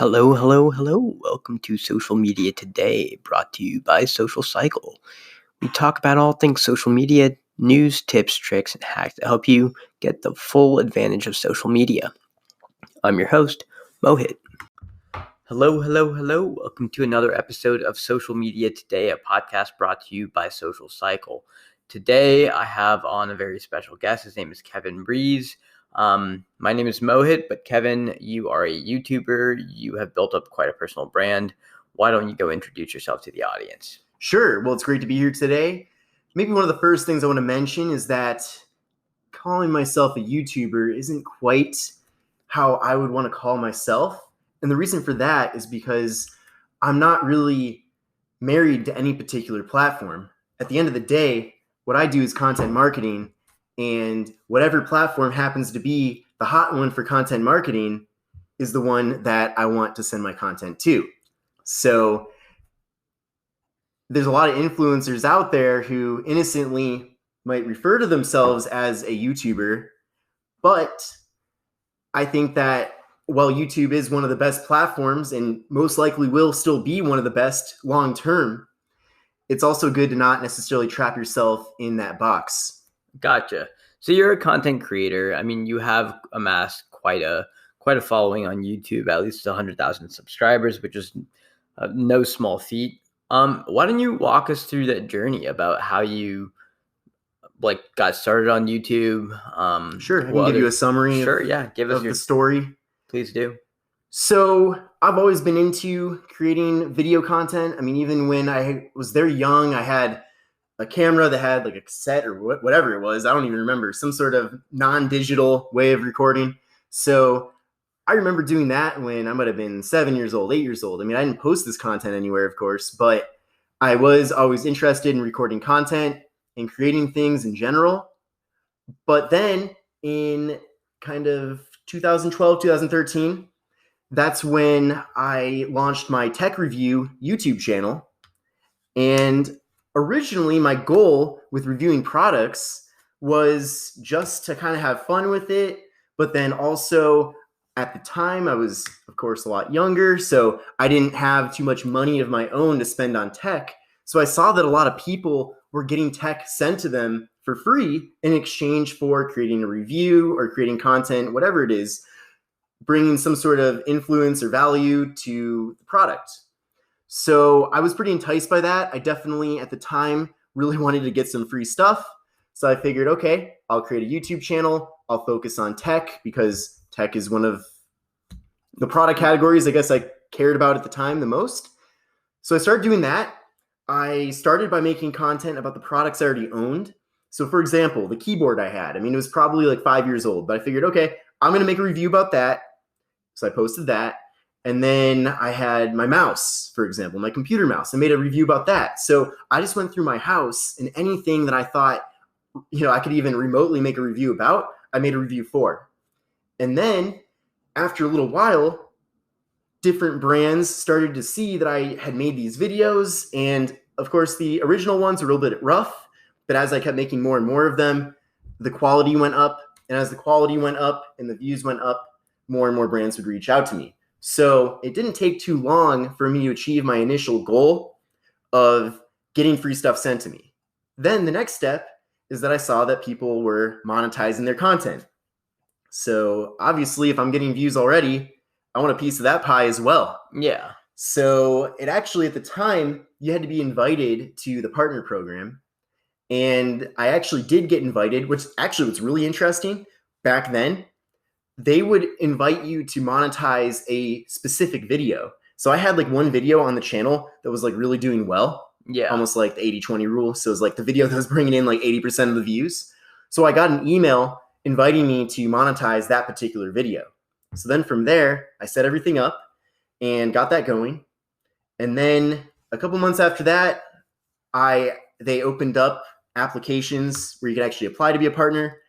Hello, hello, hello. Welcome to Social Media Today, brought to you by Social Cycle. We talk about all things social media, news, tips, tricks, and hacks to help you get the full advantage of social media. I'm your host, Mohit. Hello, hello, hello. Welcome to another episode of Social Media Today, a podcast brought to you by Social Cycle. Today, I have on a very special guest. His name is Kevin Breeze. My name is Mohit, but Kevin, you are a YouTuber. You have built up quite a personal brand. Why don't you go introduce yourself to the audience? Sure. Well, it's great to be here today. Maybe one of the first things I want to mention is that calling myself a YouTuber isn't quite how I would want to call myself. And the reason for that is because I'm not really married to any particular platform. At the end of the day, what I do is content marketing, and whatever platform happens to be the hot one for content marketing is the one that I want to send my content to. So there's a lot of influencers out there who innocently might refer to themselves as a YouTuber, but I think that while YouTube is one of the best platforms and most likely will still be one of the best long term, it's also good to not necessarily trap yourself in that box. Gotcha. So you're a content creator. I mean, you have amassed quite a following on YouTube, at least 100,000 subscribers, which is no small feat. Why don't you walk us through that journey about how you got started on YouTube? Sure, I can give you a summary give us the story. Please do. So I've always been into creating video content. I mean, even when I was very young, I had a camera that had like a cassette or whatever it was. I don't even remember, some sort of non-digital way of recording. So I remember doing that when I might have been 7 years old, 8 years old. I mean, I didn't post this content anywhere, of course, but I was always interested in recording content and creating things in general. But then in kind of 2012, 2013, that's when I launched my tech review YouTube channel. And originally my goal with reviewing products was just to kind of have fun with it, but then also at the time I was, of course, a lot younger, so I didn't have too much money of my own to spend on tech. So I saw that a lot of people were getting tech sent to them for free in exchange for creating a review or creating content, whatever it is, bringing some sort of influence or value to the product. So I was pretty enticed by that. I definitely, at the time, really wanted to get some free stuff. So I figured, okay, I'll create a YouTube channel. I'll focus on tech because tech is one of the product categories I guess I cared about at the time the most. So I started doing that. I started by making content about the products I already owned. So for example, the keyboard I had, I mean, it was probably like 5 years old, but I figured, okay, I'm going to make a review about that. So I posted that. And then I had my mouse, for example, my computer mouse. I made a review about that. So I just went through my house, and anything that I thought, I could even remotely make a review about, I made a review for. And then after a little while, different brands started to see that I had made these videos. And of course, the original ones were a little bit rough, but as I kept making more and more of them, the quality went up. And as the quality went up and the views went up, more and more brands would reach out to me. So it didn't take too long for me to achieve my initial goal of getting free stuff sent to me. Then the next step is that I saw that people were monetizing their content. So obviously, if I'm getting views already, I want a piece of that pie as well. Yeah. So it actually, at the time, you had to be invited to the partner program. And I actually did get invited, which actually was really interesting back then. They would invite you to monetize a specific video. So I had like one video on the channel that was like really doing well. Yeah. Almost like the 80-20 rule. So it was like the video that was bringing in like 80% of the views. So I got an email inviting me to monetize that particular video. So then from there, I set everything up and got that going. And then a couple months after that, they opened up applications where you could actually apply to be a partner.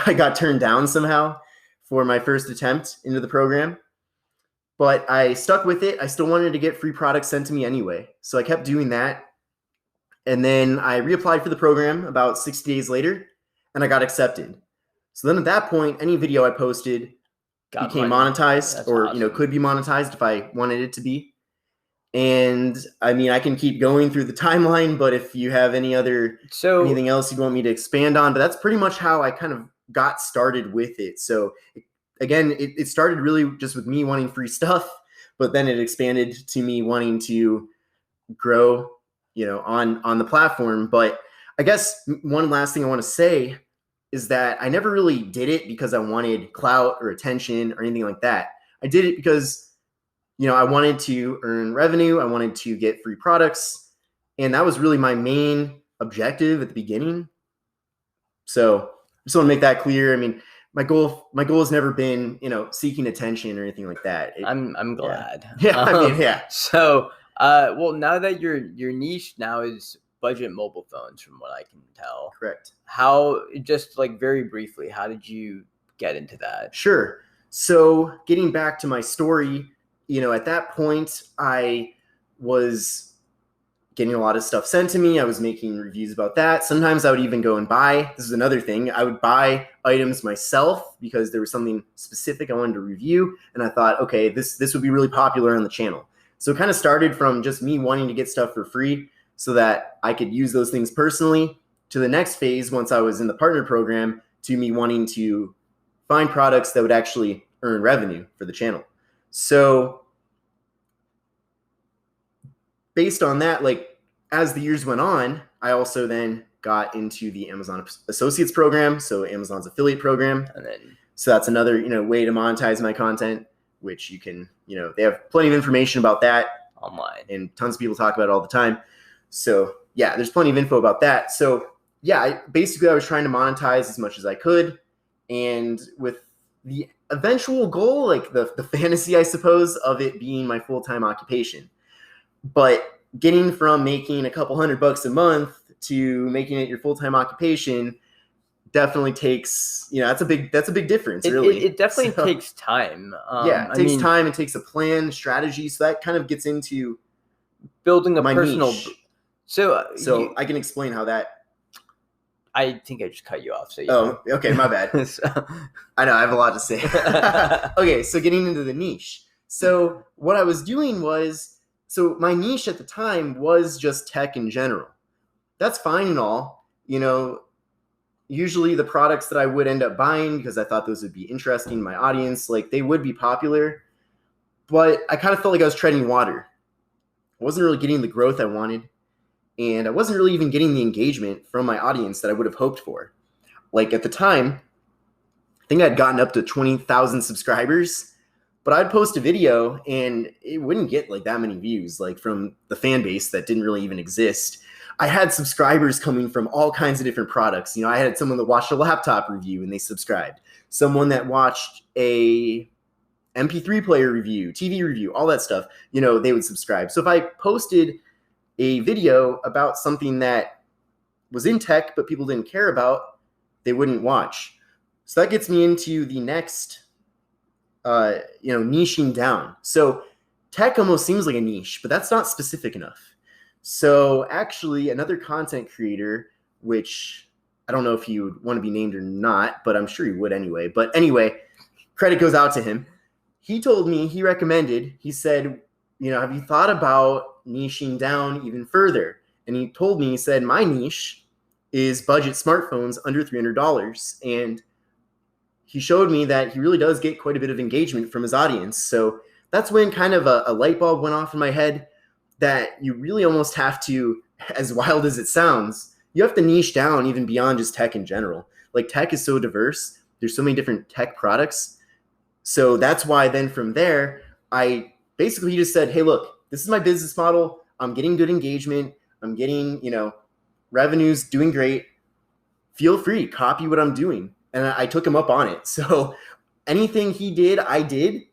I got turned down somehow for my first attempt into the program, but I stuck with it. I still wanted to get free products sent to me anyway. So I kept doing that. And then I reapplied for the program about 60 days later, and I got accepted. So then at that point, any video I posted Got became money. monetized, That's or awesome. could be monetized if I wanted it to be. And I mean, I can keep going through the timeline, but if you have So anything else you want me to expand on, but that's pretty much how I kind of got started with it. So again, it started really just with me wanting free stuff, but then it expanded to me wanting to grow, on the platform. But I guess one last thing I want to say is that I never really did it because I wanted clout or attention or anything like that. I did it because I wanted to earn revenue. I wanted to get free products. And that was really my main objective at the beginning. So I just want to make that clear. I mean, my goal has never been, seeking attention or anything like that. I'm Yeah. glad. Yeah. I mean, yeah. So well, now that your niche now is budget mobile phones, from what I can tell. Correct. How, just like very briefly, how did you get into that? Sure. So getting back to my story, at that point, I was getting a lot of stuff sent to me. I was making reviews about that. Sometimes I would even go and buy. This is another thing. I would buy items myself because there was something specific I wanted to review. And I thought, okay, this would be really popular on the channel. So it kind of started from just me wanting to get stuff for free so that I could use those things personally, to the next phase, once I was in the partner program, to me wanting to find products that would actually earn revenue for the channel. So based on that, like, as the years went on, I also then got into the Amazon Associates program, so Amazon's affiliate program. And then So that's another, way to monetize my content, which you can, they have plenty of information about that online. and tons of people talk about it all the time. So yeah, there's plenty of info about that. So yeah, I was trying to monetize as much as I could, and with the eventual goal, like the fantasy, I suppose, of it being my full-time occupation. But getting from making a couple $100 a month to making it your full-time occupation definitely takes, that's a big difference, really. It definitely takes time. Yeah, it takes time. It takes a plan, strategy. So that kind of gets into building a my personal niche. So I can explain how that. I think I just cut you off. So okay, my bad. I know I have a lot to say. Okay, so getting into the niche. So what I was doing was, so my niche at the time was just tech in general. That's fine and all. Usually the products that I would end up buying, because I thought those would be interesting in my audience, like, they would be popular. But I kind of felt like I was treading water. I wasn't really getting the growth I wanted. And I wasn't really even getting the engagement from my audience that I would have hoped for. Like, at the time, I think I'd gotten up to 20,000 subscribers, but I'd post a video and it wouldn't get like that many views, like, from the fan base that didn't really even exist. I had subscribers coming from all kinds of different products. I had someone that watched a laptop review and they subscribed. Someone that watched a MP3 player review, TV review, all that stuff, they would subscribe. So if I posted a video about something that was in tech but people didn't care about, they wouldn't watch. So that gets me into the next, niching down. So tech almost seems like a niche, but that's not specific enough. So actually, another content creator, which I don't know if he would want to be named or not, but I'm sure he would anyway. But anyway, credit goes out to him. He told me, he said, have you thought about niching down even further? And he told me, he said, my niche is budget smartphones under $300. And he showed me that he really does get quite a bit of engagement from his audience. So that's when kind of a light bulb went off in my head, that you really almost have to, as wild as it sounds, you have to niche down even beyond just tech in general. Like, tech is so diverse. There's so many different tech products. So that's why then from there, I basically just said, hey, look, this is my business model. I'm getting good engagement. I'm getting, revenues, doing great. Feel free, copy what I'm doing. And I took him up on it. So anything he did, I did.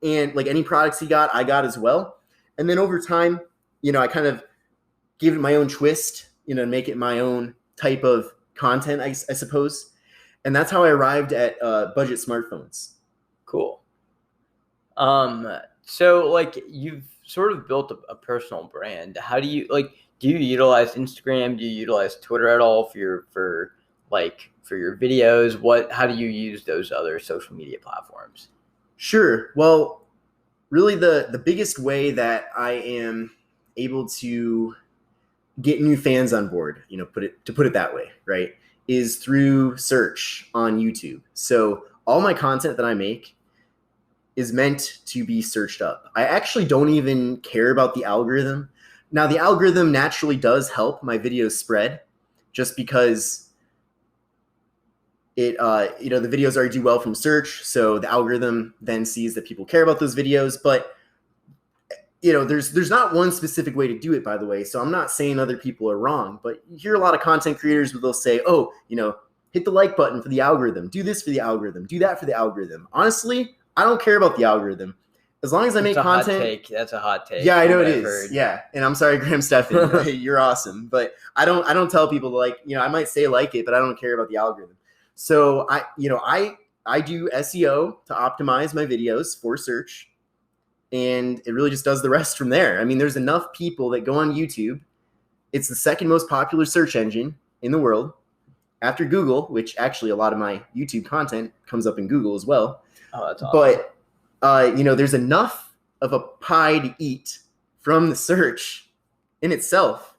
And like, any products he got, I got as well. And then over time, I kind of gave it my own twist, make it my own type of content, I suppose. And that's how I arrived at budget smartphones. Cool. So like, you've sort of built a personal brand. How do you utilize Instagram? Do you utilize Twitter at all for like for your videos? How do you use those other social media platforms? Sure. Well, really the biggest way that I am able to get new fans on board, put it that way, right, is through search on YouTube. So all my content that I make is meant to be searched up. I actually don't even care about the algorithm. Now, the algorithm naturally does help my videos spread, just because the videos already do well from search, so the algorithm then sees that people care about those videos. But there's not one specific way to do it, by the way. So I'm not saying other people are wrong, but you hear a lot of content creators where they'll say, oh, hit the like button for the algorithm, do this for the algorithm, do that for the algorithm. Honestly, I don't care about the algorithm. As long as I make content. That's a hot take. Yeah, I know it is. Yeah. And I'm sorry, Graham Stephan, you're awesome. But I don't tell people to I might say like it, but I don't care about the algorithm. So I do SEO to optimize my videos for search. And it really just does the rest from there. I mean, there's enough people that go on YouTube. It's the second most popular search engine in the world after Google, which actually a lot of my YouTube content comes up in Google as well. Oh, that's awesome. But, there's enough of a pie to eat from the search in itself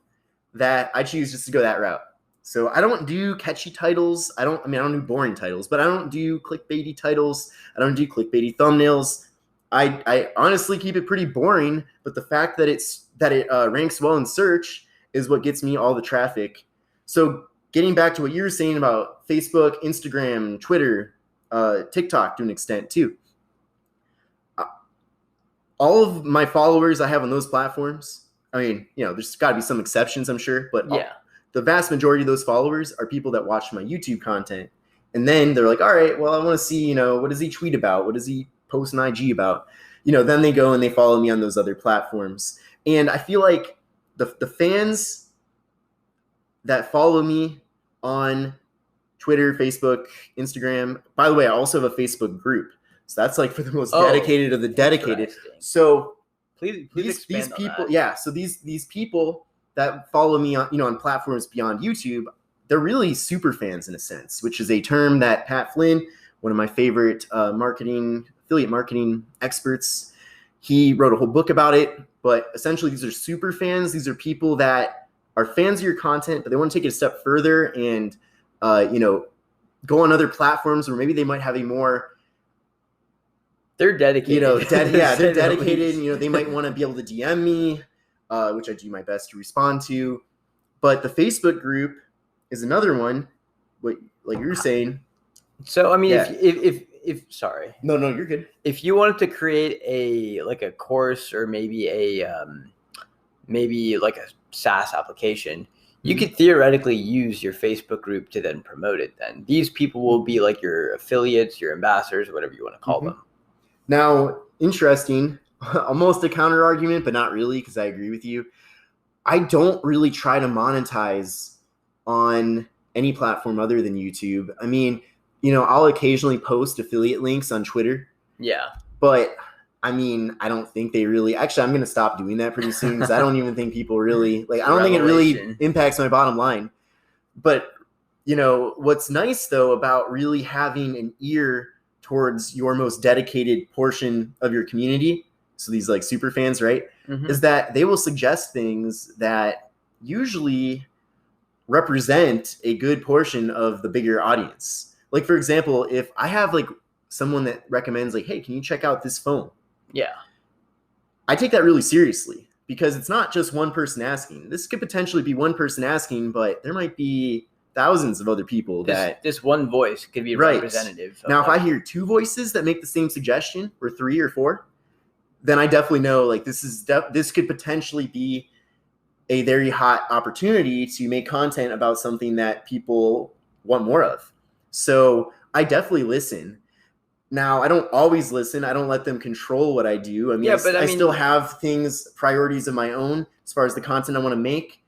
that I choose just to go that route. So I don't do catchy titles. I don't do boring titles, but I don't do clickbaity titles. I don't do clickbaity thumbnails. I honestly keep it pretty boring, but the fact that it ranks well in search is what gets me all the traffic. So getting back to what you were saying about Facebook, Instagram, Twitter, TikTok to an extent too. All of my followers I have on those platforms, I mean, there's got to be some exceptions, I'm sure, but yeah, the vast majority of those followers are people that watch my YouTube content. And then they're like, all right, well, I want to see, what does he tweet about? What does he post on IG about? Then they go and they follow me on those other platforms. And I feel like the fans that follow me on Twitter, Facebook, Instagram, by the way, I also have a Facebook group. So that's like for the most dedicated of the dedicated. So please these people, on that. Yeah. So these people that follow me on platforms beyond YouTube, they're really super fans in a sense, which is a term that Pat Flynn, one of my favorite affiliate marketing experts, he wrote a whole book about it. But essentially, these are super fans. These are people that are fans of your content, but they want to take it a step further and go on other platforms where maybe they might have a more. They're dedicated. They're dedicated. They might want to be able to DM me, which I do my best to respond to. But the Facebook group is another one, like you were saying. So, I mean, if sorry. No, you're good. If you wanted to create a course or maybe like a SaaS application, you could theoretically use your Facebook group to then promote it. Then these people will be like your affiliates, your ambassadors, whatever you want to call them. Now, interesting, almost a counter argument, but not really, because I agree with you. I don't really try to monetize on any platform other than YouTube. I mean, I'll occasionally post affiliate links on Twitter. Yeah. But I mean, I don't think they really, actually, I'm going to stop doing that pretty soon because I don't even think people really, I don't think it really impacts my bottom line. But, what's nice though about really having an ear towards your most dedicated portion of your community, so these super fans, right, is that they will suggest things that usually represent a good portion of the bigger audience. Like, for example, if I have someone that recommends hey, can you check out this phone? Yeah. I take that really seriously because it's not just one person asking. This could potentially be one person asking, but there might be thousands of other people this one voice could be representative. Now, if I hear two voices that make the same suggestion, or 3 or 4, then I definitely know this could potentially be a very hot opportunity to make content about something that people want more of. So I definitely listen. Now, I don't always listen. I don't let them control what I do. I mean, I still have priorities of my own as far as the content I want to make.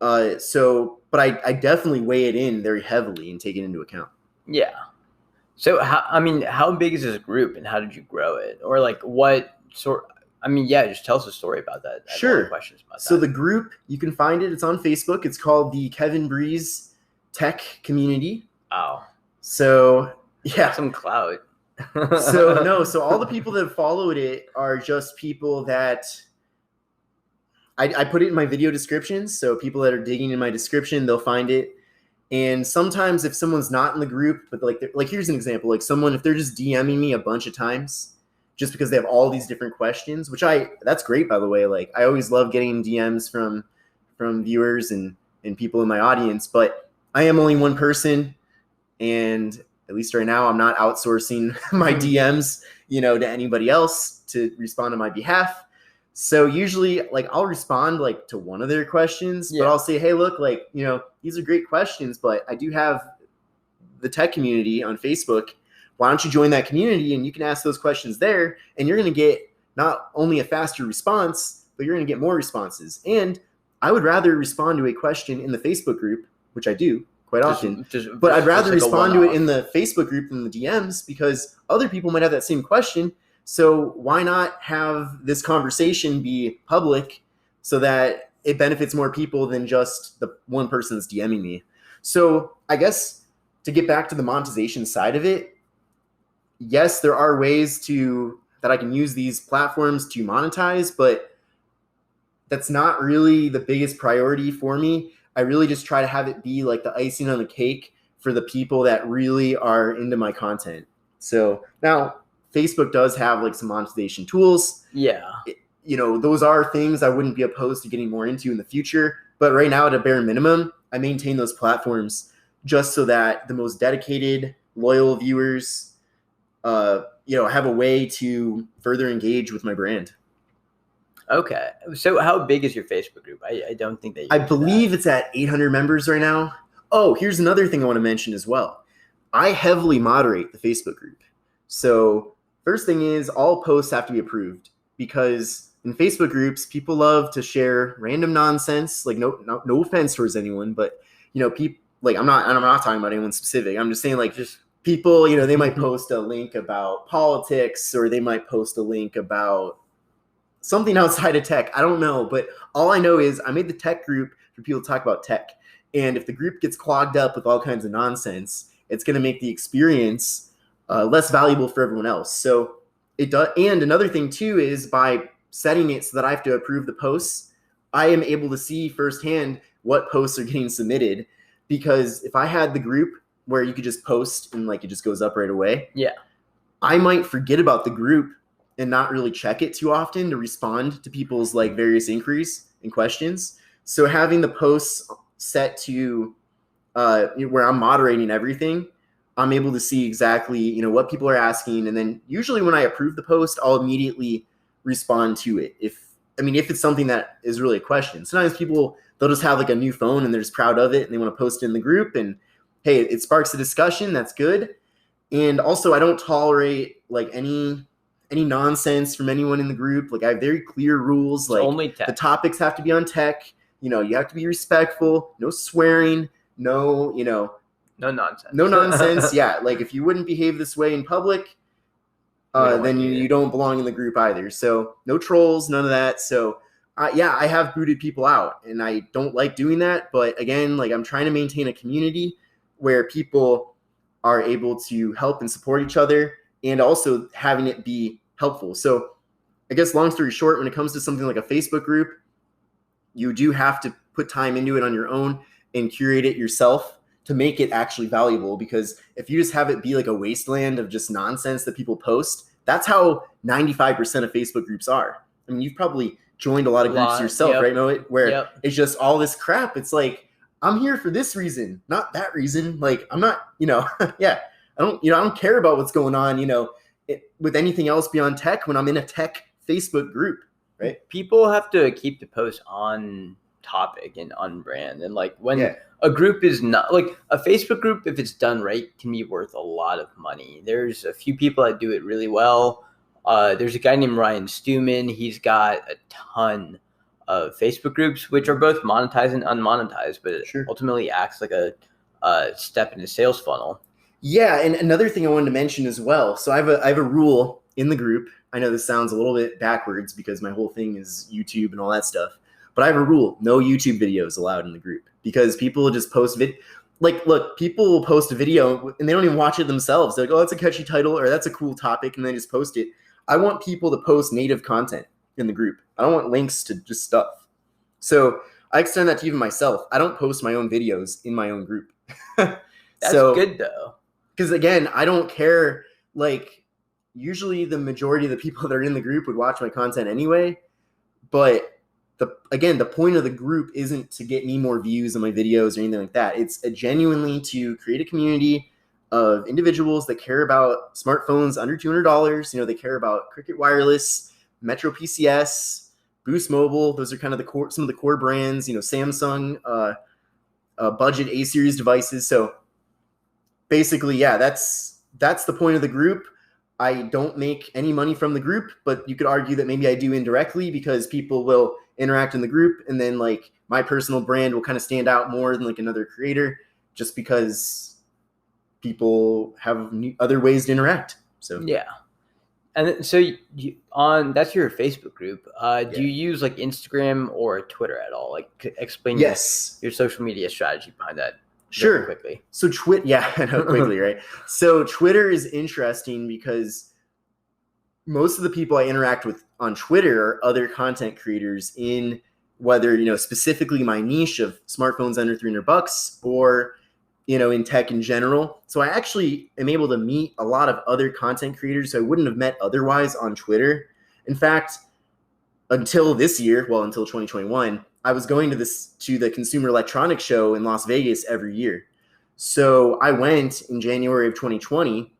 But I definitely weigh it in very heavily and take it into account. Yeah. So how big is this group and how did you grow it? Or what sort? Just tell us a story about that. Sure. Questions about that. So the group, you can find it. It's on Facebook. It's called the Kevin Breeze tech community. Wow. So yeah. Some clout. So all the people that followed it are just people that I put it in my video descriptions. So people that are digging in my description, they'll find it. And sometimes if someone's not in the group, but like here's an example, like someone, if they're just DMing me a bunch of times just because they have all these different questions, that's great, by the way. Like I always love getting DMs from viewers and people in my audience, but I am only one person. And at least right now, I'm not outsourcing my DMs, to anybody else to respond on my behalf. So usually, like, I'll respond like to one of their questions, but I'll say, hey, look, like, these are great questions, but I do have the tech community on Facebook. Why don't you join that community and you can ask those questions there, and you're going to get not only a faster response, but you're going to get more responses. And I would rather respond to a question in the Facebook group, which I do quite often, but I'd rather respond to it in the Facebook group than the DMs, because other people might have that same question. So why not have this conversation be public so that it benefits more people than just the one person that's DMing me? So I guess to get back to the monetization side of it, yes, there are ways that I can use these platforms to monetize, but that's not really the biggest priority for me. I really just try to have it be like the icing on the cake for the people that really are into my content. So now Facebook does have like some monetization tools. Yeah. Those are things I wouldn't be opposed to getting more into in the future. But right now, at a bare minimum, I maintain those platforms just so that the most dedicated, loyal viewers, have a way to further engage with my brand. Okay. So how big is your Facebook group? I don't think that I believe it's at 800 members right now. Oh, here's another thing I want to mention as well. I heavily moderate the Facebook group. So first thing is, all posts have to be approved, because in Facebook groups, people love to share random nonsense. Like no offense towards anyone, but people, like I'm not talking about anyone specific. I'm just saying, like, just people, they might post a link about politics, or they might post a link about something outside of tech. I don't know, but all I know is I made the tech group for people to talk about tech. And if the group gets clogged up with all kinds of nonsense, it's going to make the experience less valuable for everyone else. So it does. And another thing too is, by setting it so that I have to approve the posts, I am able to see firsthand what posts are getting submitted. Because if I had the group where you could just post and like it just goes up right away, I might forget about the group and not really check it too often to respond to people's like various inquiries and questions. So having the posts set to where I'm moderating everything, I'm able to see exactly, what people are asking. And then usually when I approve the post, I'll immediately respond to it. If it's something that is really a question. Sometimes people, they'll just have like a new phone and they're just proud of it and they want to post it in the group, and hey, it sparks a discussion. That's good. And also, I don't tolerate like any nonsense from anyone in the group. Like I have very clear rules. Like only tech. The topics have to be on tech. You have to be respectful. No swearing. No nonsense. No nonsense. Yeah. Like if you wouldn't behave this way in public, then you don't belong in the group either. So no trolls, none of that. So I have booted people out, and I don't like doing that. But again, like I'm trying to maintain a community where people are able to help and support each other, and also having it be helpful. So I guess long story short, when it comes to something like a Facebook group, you do have to put time into it on your own and curate it yourself to make it actually valuable. Because if you just have it be like a wasteland of just nonsense that people post, that's how 95% of Facebook groups are. I mean, you've probably joined a lot of groups yourself, right, Mo? Where it's just all this crap. It's like, I'm here for this reason, not that reason. Like, I'm not, I don't care about what's going on, with anything else beyond tech when I'm in a tech Facebook group, right? People have to keep the post on topic and on brand. And like when a group is not, like a Facebook group, if it's done right, can be worth a lot of money. There's a few people that do it really well. There's a guy named Ryan Stewman. He's got a ton of Facebook groups, which are both monetized and unmonetized, but it ultimately acts like a step in a sales funnel. Yeah, and another thing I wanted to mention as well. So I have a rule in the group. I know this sounds a little bit backwards because my whole thing is YouTube and all that stuff, but I have a rule: no YouTube videos allowed in the group, because people just post like, look, people will post a video and they don't even watch it themselves. They're like, oh, that's a catchy title or that's a cool topic, and then just post it. I want people to post native content in the group. I don't want links to just stuff. So I extend that to even myself. I don't post my own videos in my own group. That's good though. Because again, I don't care. Like, usually the majority of the people that are in the group would watch my content anyway. But the point of the group isn't to get me more views on my videos or anything like that. It's genuinely to create a community of individuals that care about smartphones under $200. They care about Cricket Wireless, Metro PCS, Boost Mobile. Those are kind of some of the core brands. Samsung, budget A series devices. So basically, yeah, that's the point of the group. I don't make any money from the group, but you could argue that maybe I do indirectly because people will interact in the group, and then like my personal brand will kind of stand out more than like another creator just because people have other ways to interact. So yeah. And so that's your Facebook group. Do you use like Instagram or Twitter at all? Like explain your social media strategy behind that. Sure. Quickly. So quickly, right? So Twitter is interesting because most of the people I interact with on Twitter are other content creators in whether, specifically my niche of smartphones under $300 or, in tech in general. So I actually am able to meet a lot of other content creators who I wouldn't have met otherwise on Twitter. In fact, until this year, until 2021, I was going to the Consumer Electronics Show in Las Vegas every year. So I went in January of 2020,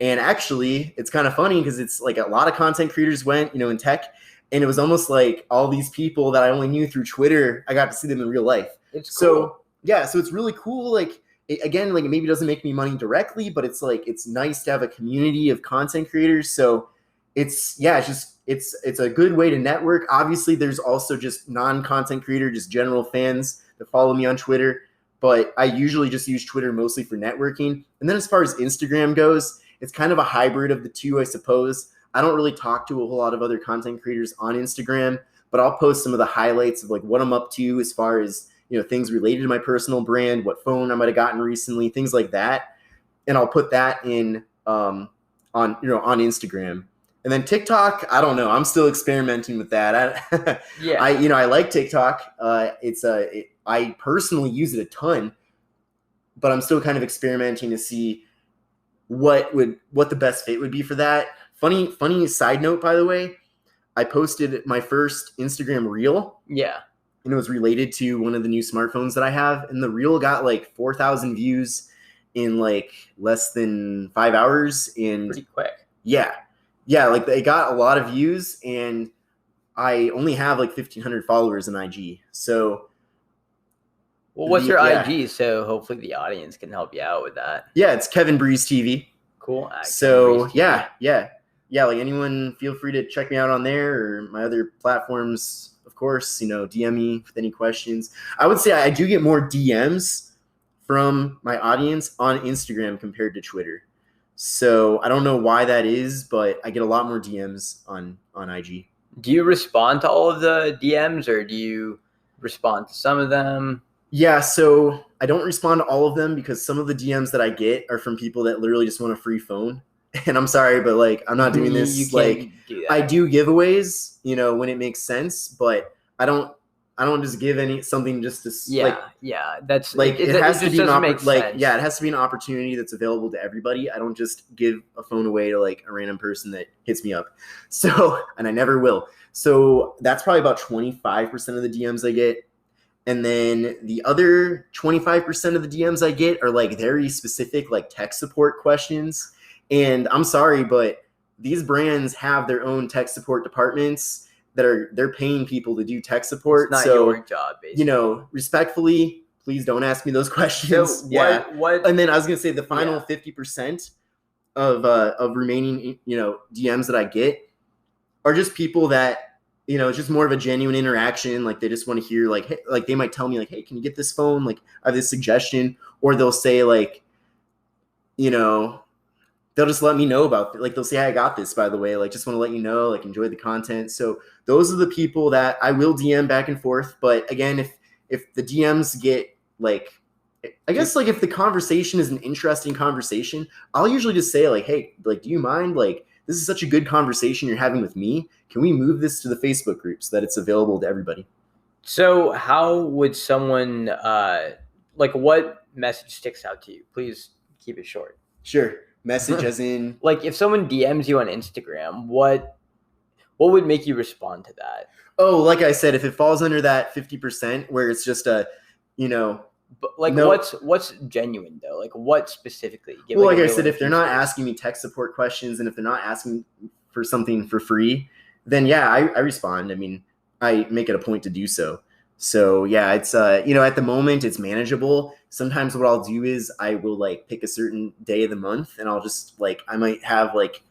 and actually it's kind of funny because it's like a lot of content creators went, in tech, and it was almost like all these people that I only knew through Twitter, I got to see them in real life. It's cool. So yeah, so it's really cool. Like again, like it maybe doesn't make me money directly, but it's like it's nice to have a community of content creators. So it's a good way to network. Obviously, there's also just non-content creator, just general fans that follow me on Twitter. But I usually just use Twitter mostly for networking. And then as far as Instagram goes, it's kind of a hybrid of the two, I suppose. I don't really talk to a whole lot of other content creators on Instagram, but I'll post some of the highlights of like what I'm up to as far as, things related to my personal brand, what phone I might have gotten recently, things like that. And I'll put that in on Instagram. And then TikTok, I don't know. I'm still experimenting with that. I like TikTok. I personally use it a ton, but I'm still kind of experimenting to see what the best fit would be for that. Funny side note, by the way, I posted my first Instagram reel. Yeah. And it was related to one of the new smartphones that I have. And the reel got like 4,000 views in like less than 5 hours. And pretty quick. Yeah. Yeah, like they got a lot of views, and I only have like 1,500 followers in IG. So, what's your IG? So hopefully the audience can help you out with that. Yeah, it's Kevin Breeze TV. Cool. So yeah. Like anyone, feel free to check me out on there or my other platforms. Of course, DM me with any questions. I would say I do get more DMs from my audience on Instagram compared to Twitter. So I don't know why that is, but I get a lot more DMs on IG. Do you respond to all of the DMs, or do you respond to some of them? Yeah, so I don't respond to all of them because some of the DMs that I get are from people that literally just want a free phone. And I'm sorry, but like I'm not doing this. I do giveaways, when it makes sense, but I don't just give something just to that's like it has to be it has to be an opportunity that's available to everybody. I don't just give a phone away to like a random person that hits me up. So, and I never will. So that's probably about 25% of the DMs I get. And then the other 25% of the DMs I get are like very specific like tech support questions. And I'm sorry, but these brands have their own tech support departments they're paying people to do tech support. It's not your job, basically. Respectfully, please don't ask me those questions. So what? And then I was gonna say the final 50% of remaining, DMs that I get are just people that, it's just more of a genuine interaction. Like they just want to hear like, hey, like they might tell me like, hey, can you get this phone? Like I have this suggestion, or they'll say like, they'll just let me know about it. Like they'll say, hey, I got this, by the way, like just want to let you know, like enjoy the content. So those are the people that I will DM back and forth. But again, if the DMs get like I guess like if the conversation is an interesting conversation, I'll usually just say like, hey, like, do you mind? Like, this is such a good conversation you're having with me. Can we move this to the Facebook group so that it's available to everybody? So how would someone like what message sticks out to you? Please keep it short. Sure. Message as in like if someone DMs you on Instagram, what would make you respond to that? Oh, like I said, if it falls under that 50% where it's just a, But like no, what's genuine though? Like what specifically? Give well, like I said, if they're not asking me tech support questions and if they're not asking for something for free, then yeah, I respond. I mean, I make it a point to do so. So yeah, it's at the moment it's manageable. Sometimes what I'll do is I will like pick a certain day of the month and I'll just like I might have like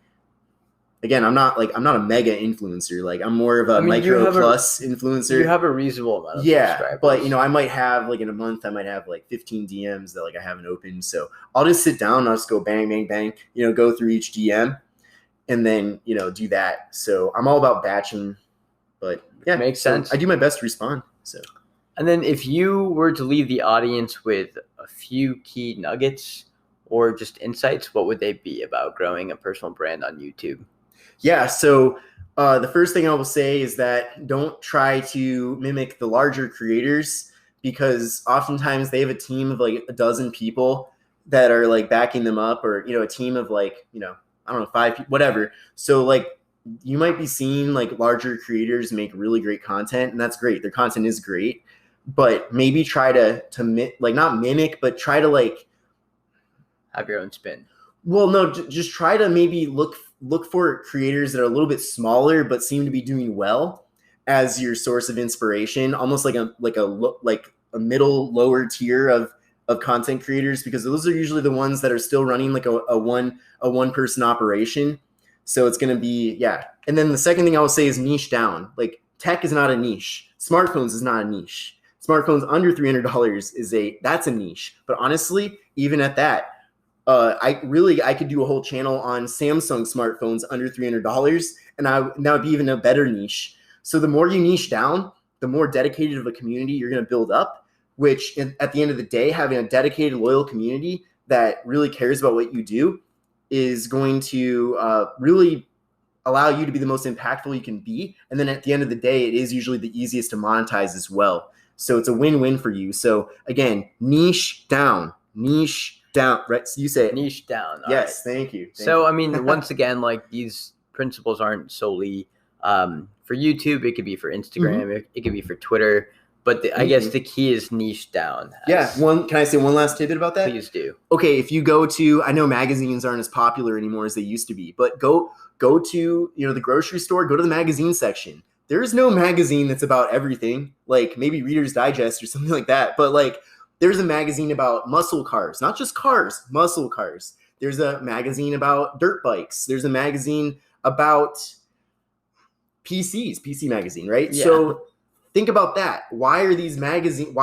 again, I'm not a mega influencer. Like I'm more of a micro plus influencer. You have a reasonable amount of subscribers. But I might have like in a month, I might have like 15 DMs that like I haven't opened. So I'll just sit down, I'll just go bang, bang, bang, go through each DM and then, do that. So I'm all about batching, but yeah. Makes sense. I do my best to respond. So, and then if you were to leave the audience with a few key nuggets or just insights, what would they be about growing a personal brand on YouTube? Yeah, so the first thing I will say is that don't try to mimic the larger creators because oftentimes they have a team of like a dozen people that are like backing them up or, a team of like, I don't know, 5 people, whatever. So like you might be seeing like larger creators make really great content and that's great. Their content is great, but maybe try to like not mimic, but try to like have your own spin. Well, no, just try to maybe look for creators that are a little bit smaller but seem to be doing well as your source of inspiration, almost like a middle lower tier of content creators because those are usually the ones that are still running like a one person operation. So it's going to be And then the second thing I will say is niche down. Like tech is not a niche. Smartphones is not a niche. Smartphones under $300 that's a niche. But honestly, even at that, I could do a whole channel on Samsung smartphones under $300 and that would be even a better niche. So the more you niche down, the more dedicated of a community you're going to build up, which at the end of the day, having a dedicated, loyal community that really cares about what you do is going to really allow you to be the most impactful you can be. And then at the end of the day, it is usually the easiest to monetize as well. So it's a win-win for you. So again, niche down, right? So you say it. Niche down. Yes, right. Thank you. I mean, once again, like these principles aren't solely for YouTube. It could be for Instagram. Mm-hmm. It could be for Twitter. But I guess the key is niche down. Can I say one last tidbit about that? Please do. Okay, if you go to, I know magazines aren't as popular anymore as they used to be, but go to the grocery store, go to the magazine section. There is no magazine that's about everything, like maybe Reader's Digest or something like that. But like there's a magazine about muscle cars, not just cars, muscle cars. There's a magazine about dirt bikes. There's a magazine about PC magazine, right? Yeah. So think about that. Why are these magazines,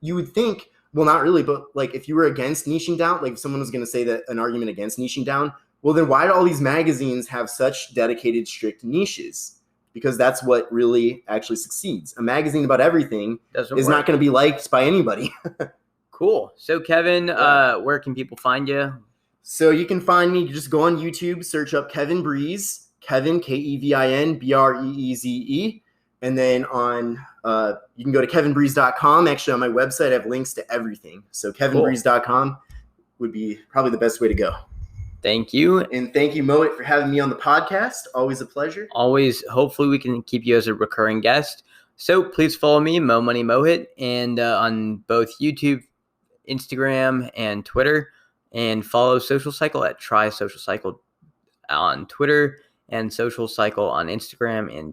you would think, well, not really, but like if you were against niching down, like if someone was going to say that an argument against niching down, well, then why do all these magazines have such dedicated, strict niches? Because that's what really actually succeeds. A magazine about everything is not going to be liked by anybody. Cool. So Kevin, where can people find you? So you can find me, just go on YouTube, search up Kevin Breeze, Kevin, Kevin, Breeze. And then on, you can go to kevinbreeze.com. Actually, on my website, I have links to everything. So kevinbreeze.com would be probably the best way to go. Thank you. And thank you, Moet, for having me on the podcast. Always a pleasure. Always. Hopefully we can keep you as a recurring guest. So please follow me, Mo Money Mohit, and on both YouTube, Instagram, and Twitter. And follow Social Cycle at Try Social Cycle on Twitter and Social Cycle on Instagram and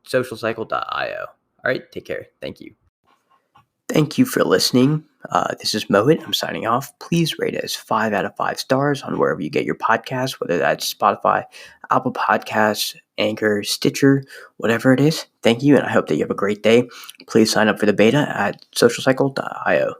socialcycle.io. All right, take care. Thank you. Thank you for listening. This is Mohit. I'm signing off. Please rate us 5 out of 5 stars on wherever you get your podcasts, whether that's Spotify, Apple Podcasts, Anchor, Stitcher, whatever it is. Thank you, and I hope that you have a great day. Please sign up for the beta at socialcycle.io.